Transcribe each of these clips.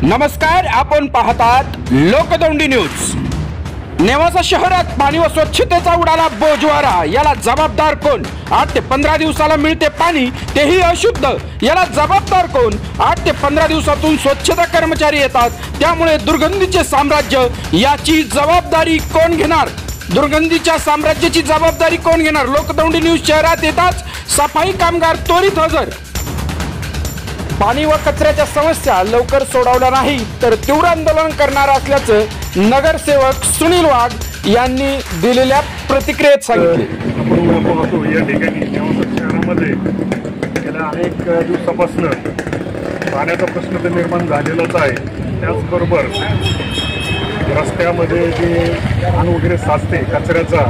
नमस्कार, आपण पाहतात लोकदौंडी न्यूज। नेवासा शहरात पाणी व स्वच्छतेचा उडाला बोजवारा। याला जबाबदार कोण? 8 ते 15 दिवसाला मिळते पाणी, तेही अशुद्ध। याला जबाबदार कोण? 8 ते 15 दिवसातून स्वच्छता कर्मचारी येतात, त्यामुळे दुर्गंधीचे साम्राज्य। याची जबाबदारी कोण घेणार? दुर्गंधीच्या साम्राज्याची जबाबदारी कोण घेणार? लोकदौंडी न्यूज शहरात येताच सफाई कामगार त्वरित हजर। पाणी व कचऱ्याच्या समस्या लवकर सोडवल्या नाही तर तीव्र आंदोलन करणार असल्याचं नगरसेवक सुनील वाघ यांनी दिलेल्या प्रतिक्रियेत सांगितले। आपण पाहतो या ठिकाणी नेवासा शहरामध्ये गेल्या अनेक दिवसापासून पाण्याचा प्रश्न तर निर्माण झालेलाच आहे। त्याचबरोबर रस्त्यामध्ये जे घाण वगैरे साचते, कचऱ्याचा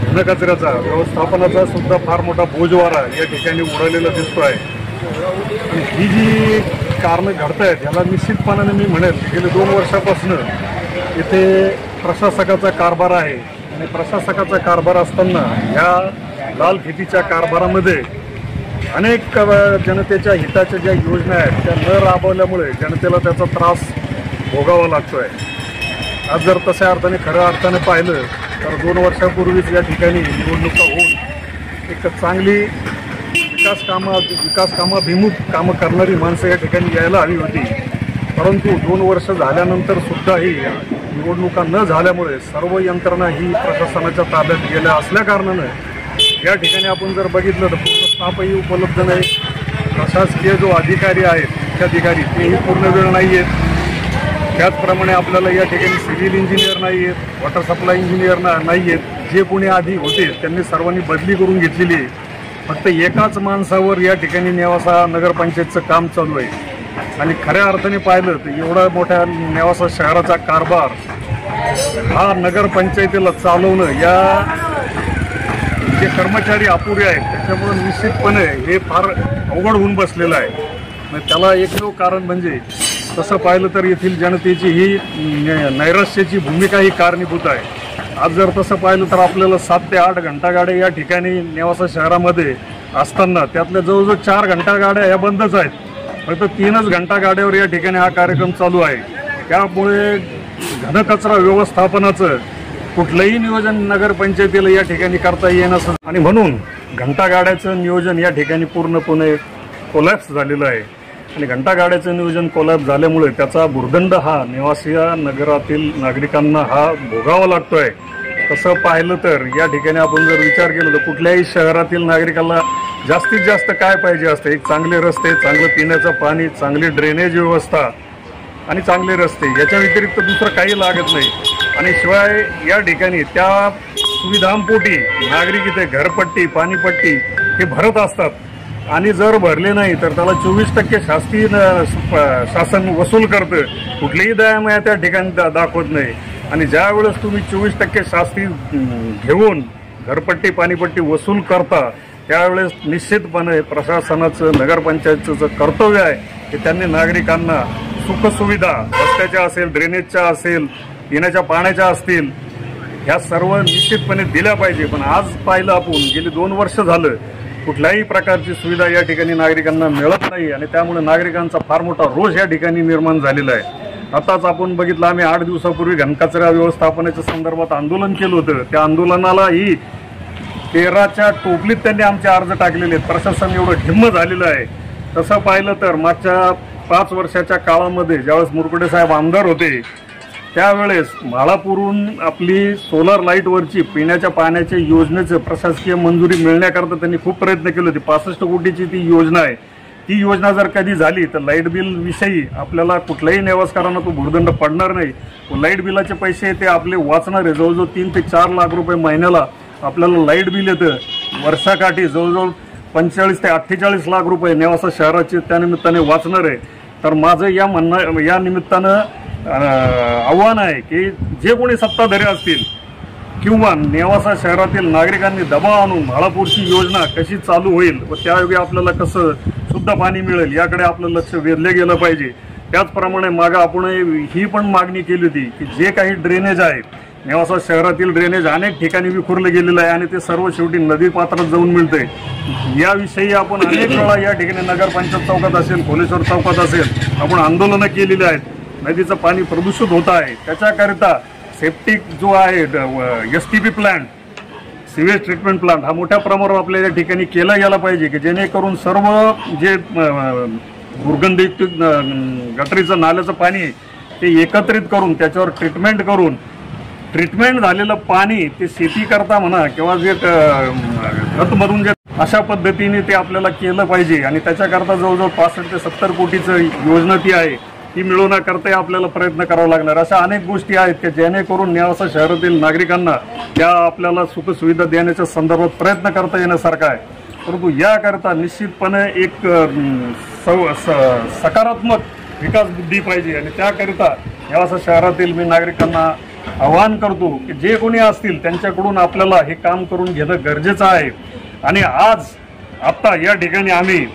घनकचऱ्याचा व्यवस्थापनाचा सुद्धा फार मोठा बोजवारा या ठिकाणी उडालेला दिसतो आहे। ही जी कारणं घडत आहेत याला निश्चितपणाने मी म्हणेल गेले 2 वर्षापासून इथे प्रशासकाचा कारभार आहे आणि प्रशासकाचा कारभार असताना या लाल फितीच्या कारभारामध्ये अनेक जनतेच्या हिताच्या ज्या योजना आहेत त्या न राबवल्यामुळे जनतेला त्याचा त्रास भोगावा लागतो आहे। आज जर तशा अर्थाने खऱ्या अर्थाने पाहिलं तर 2 वर्षापूर्वीच या ठिकाणी निवडणुका होऊन एक चांगली विकास कामाभिमुख कामं करणारी माणसं या ठिकाणी यायला हवी होती, परंतु 2 वर्ष झाल्यानंतर सुद्धाही निवडणुका न झाल्यामुळे सर्व यंत्रणा ही प्रशासनाच्या ताब्यात गेल्या असल्या कारणानं या ठिकाणी आपण जर बघितलं तर पूर्ण स्टाफही उपलब्ध नाही। प्रशासकीय जो अधिकारी आहेत, मुख्याधिकारी तेही पूर्ण वेळ नाही आहेत। त्याचप्रमाणे आपल्याला या ठिकाणी सिव्हिल इंजिनियर नाही आहेत, वॉटर सप्लाय इंजिनियर नाही आहेत। जे कोणी आधी होते त्यांनी सर्वांनी बदली करून घेतलेली आहे। फक्त एकाच माणसावर या ठिकाणी नेवासा नगरपंचायतचं काम चालू आहे आणि खऱ्या अर्थाने पाहिलं तर एवढा मोठ्या नेवासा शहराचा कारभार हा नगरपंचायतीला चालवणं या जे कर्मचारी अपुरे आहेत त्याच्यामुळे निश्चितपणे हे फार अवघड होऊन बसलेलं आहे। त्याला एकमेव कारण म्हणजे तसं पाहिलं तर येथील जनतेची ही नैराश्याची भूमिका ही कारणीभूत आहे। आज जर तसं पाहिलं तर आपल्याला 7 ते 8 घंटा गाड्या या ठिकाणी नेवासा शहरामध्ये असताना त्यातल्या जवळजवळ 4 घंटा गाड्या या बंदच आहेत। फक्त 3च घंटा गाड्यावर या ठिकाणी हा कार्यक्रम चालू आहे। त्यामुळे घनकचरा व्यवस्थापनाचं कुठलंही नियोजन नगरपंचायतीला या ठिकाणी करता येईना आणि म्हणून घंटा गाड्याचं नियोजन या ठिकाणी पूर्णपणे कोलॅप्स झालेलं आहे आणि घंटा गाड्याचं नियोजन कोलॅप्स झाल्यामुळे त्याचा भुर्दंड हा नेवासिया नगरातील नागरिकांना हा भोगावा लागतोय। तसं पाहिलं तर या ठिकाणी आपण जर विचार केला तर कुठल्याही शहरातील नागरिकांना जास्तीत जास्त काय पाहिजे असतं? एक चांगले रस्ते, चांगलं पिण्याचं पाणी, चांगली ड्रेनेज व्यवस्था आणि चांगले रस्ते, याच्या व्यतिरिक्त दुसरं काही लागत नाही। आणि शिवाय या ठिकाणी त्या सुविधांपोटी नागरिक इथे घरपट्टी, पाणीपट्टी हे भरत असतात आणि जर भरले नाही तर त्याला 24% शासकीय शासन वसूल करतं। कुठलीही दयामाया त्या ठिकाणी दाखवत नाही आणि ज्या वेळेस तुम्ही 24% शासकीय घेऊन घरपट्टी पाणीपट्टी वसूल करता त्यावेळेस निश्चितपणे प्रशासनाचं नगरपंचायतीचं कर्तव्य आहे की त्यांनी नागरिकांना सुखसुविधा रस्त्याच्या असेल, ड्रेनेजच्या असेल, पिण्याच्या पाण्याच्या असतील, ह्या सर्व निश्चितपणे दिल्या पाहिजे। पण आज पाहिलं आपण गेली 2 वर्ष झालं कुठल्याही प्रकारची सुविधा या ठिकाणी नागरिकांना मिळत नाही आणि त्यामुळे नागरिकांचा फार मोठा रोष या ठिकाणी निर्माण झालेला आहे। आताच आपण बघितलं, आम्ही 8 दिवसापूर्वी घनकचरा व्यवस्थापनाच्या संदर्भात आंदोलन केलं होतं। त्या आंदोलनाला ही 13च्या टोपलीत त्यांनी आमचे अर्ज टाकलेले आहेत। प्रशासन एवढं ढिम्म झालेलं आहे। तसं पाहिलं तर मागच्या 5 वर्षाच्या काळामध्ये ज्यावेळेस मुरकुटे साहेब आमदार होते त्यावेळेस म्हाळापूरहून आपली सोलर लाईटवरची पिण्याच्या पाण्याच्या योजनेचं प्रशासकीय मंजुरी मिळण्याकरता त्यांनी खूप प्रयत्न केले होते। 65 कोटीची ती योजना आहे। ती योजना जर कधी झाली तर लाईट बिल विषयी आपल्याला कुठल्याही नेवासकरांना तो भुर्दंड पडणार नाही। लाईट बिलाचे पैसे ते आपले वाचणार आहे। जवळजवळ 3 ते 4 लाख रुपये महिन्याला आपल्याला लाईट बिल येतं। वर्षाकाठी जवळजवळ 45 ते 48 लाख रुपये नेवासा शहराचे त्यानिमित्ताने वाचणार आहे। तर माझं या निमित्तानं आव्हान आहे की जे कोणी सत्ताधारी असतील किंवा नेवासा शहरातील नागरिकांनी दबाव आणून म्हाळापूरची योजना कशी चालू होईल व त्यायोगे आपल्याला कसं शुद्ध पाणी मिळेल याकडे आपलं लक्ष वेधलं गेलं पाहिजे। त्याचप्रमाणे मागं आपण ही पण मागणी केली होती की जे काही ड्रेनेज आहे नेवासा शहरातील ड्रेनेज अनेक ठिकाणी विखुरले गेलेलं आहे आणि ते सर्व शेवटी नदी पात्रात जाऊन मिळतंय। याविषयी आपण अनेक वेळा या ठिकाणी नगरपंचायत चौकात असेल, कोलेश्वर चौकात असेल आपण आंदोलनं केलेली आहेत। नदीचं पाणी प्रदूषित होत आहे, त्याच्याकरिता सेप्टिक जो आहे STP plant, sewage treatment plant हा मोठ्या प्रमाणावर आपल्या या ठिकाणी केला गेला पाहिजे की जेणेकरून सर्व जे दुर्गंधयुक्त गटरीचं नाल्याचं पाणी आहे ते एकत्रित करून त्याच्यावर ट्रीटमेंट करून ट्रीटमेंट झालेलं पाणी ते शेती करता म्हणा किंवा जे खतमधून जे अशा पद्धतीने ते आपल्याला केलं पाहिजे आणि त्याच्याकरता जवळजवळ 65 ते 70 कोटीचं योजना ती आहे ती मिळवण्याकरता आपल्याला प्रयत्न करावा लागणार। अशा अनेक गोष्टी आहेत की जेणेकरून नेवासा शहरातील नागरिकांना त्या आपल्याला सुखसुविधा देण्याच्या संदर्भात प्रयत्न करता येण्यासारखा आहे। परंतु याकरता निश्चितपणे एक सकारात्मक विकास बुद्धी पाहिजे आणि त्याकरिता नेवासा शहरातील मी नागरिकांना आवाहन करतो की जे कोणी असतील त्यांच्याकडून आपल्याला हे काम करून घेणं गरजेचं आहे। आणि आत्ता या ठिकाणी आम्ही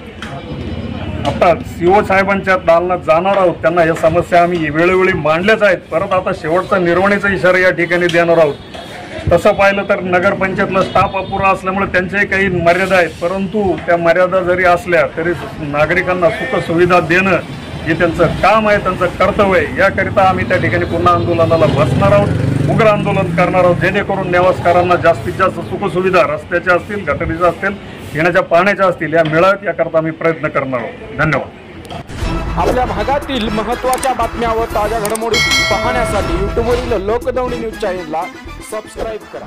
CO साहेबांच्या दालनात जाणार आहोत, त्यांना या समस्या आम्ही वेळोवेळी मांडल्याच आहेत। परत आता शेवटचा निर्वहणीचा इशारा या ठिकाणी देणार आहोत। तसं पाहिलं तर नगरपंचायतला स्टाफ अपुरा असल्यामुळे त्यांच्याही काही मर्यादा आहेत, परंतु त्या मर्यादा जरी असल्या तरी नागरिकांना सुखसुविधा देणं हे त्यांचं काम आहे, त्यांचं कर्तव्य आहे। याकरिता आम्ही त्या ठिकाणी पुन्हा आंदोलनाला बसणार आहोत, उग्र आंदोलन करणार आहोत जेणेकरून नेवासकरांना जास्तीत जास्त सुखसुविधा रस्त्याच्या असतील, गटरीच्या असतील, पिण्याच्या पाण्याच्या असतील या मिळाव्यात याकरता आम्ही प्रयत्न करणार आहोत। धन्यवाद। आपल्या भागातील महत्त्वाच्या बातम्या व ताज्या घडामोडी पाहण्यासाठी यूट्यूबवरील लोकदौंडी न्यूज चॅनेलला सबस्क्राईब करा।